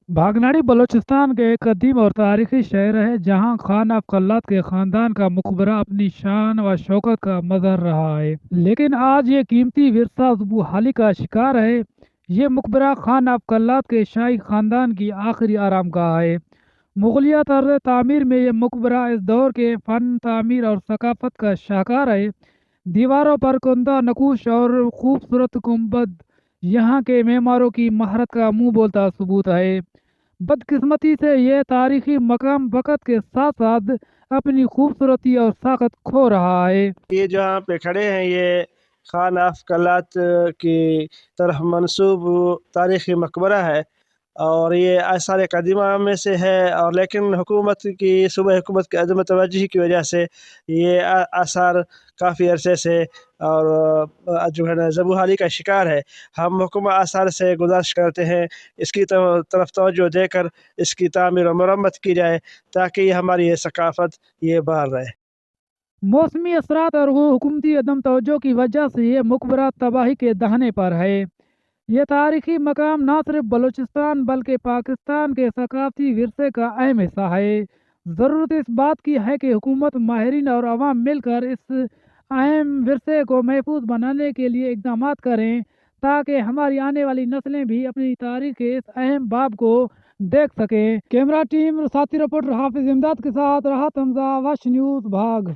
भागनाड़ी बलूचिस्तान के एक कदीम और तारीखी शहर है जहाँ खान ऑफ कल्लात के ख़ानदान का मकबरा अपनी शान व शौकत का मज़हर रहा है। लेकिन आज ये कीमती विरसा बहाली का शिकार है। ये मकबरा खान ऑफ कल्लात के शाही ख़ानदान की आखिरी आरामगाह है। मुगलिया तर्ज तामीर में ये मकबरा इस दौर के फ़न तामीर और सकाफ़त का शाहकार है। दीवारों पर कुंदा नकूश और खूबसूरत गुंबद यहाँ के मेमारों की महारत का मुंह बोलता सबूत है। बदकिस्मती से ये तारीखी मकाम वक़्त के साथ साथ अपनी खूबसूरती और साखत खो रहा है। ये जहाँ पे खड़े हैं ये खान ऑफ कल्लात की तरफ मंसूब तारीखी मकबरा है, और ये आसार कदीमा में से है। और लेकिन हुकूमत की सूबा हुकूमत की अदम तवज्जुही की वजह से ये आसार काफ़ी अरसे से और जो है ना ज़बूहाली का शिकार है। हम हुकूमत आसार से गुजारिश करते हैं इसकी तरफ तवज्जो देकर इसकी तामीर और मरम्मत की जाए, ताकि हमारी ये सकाफ़त ये बहाल रहे। मौसमी असरात और वो हुकूमती अदम तवज्जो की वजह से ये मकबरा तबाही के दहने पर है। ये तारीखी मकाम न सिर्फ बलूचिस्तान बल्कि पाकिस्तान के सकाफती विरसे का अहम हिस्सा है। ज़रूरत इस बात की है कि हुकूमत, माहिरीन और आवाम मिलकर इस अहम विरसे को महफूज बनाने के लिए इकदाम करें, ताकि हमारी आने वाली नस्लें भी अपनी तारीख के इस अहम बाब को देख सकें। कैमरा टीम साथी रिपोर्टर हाफिज इमदाद के साथ राहत हमजा, वश न्यूज़ भाग।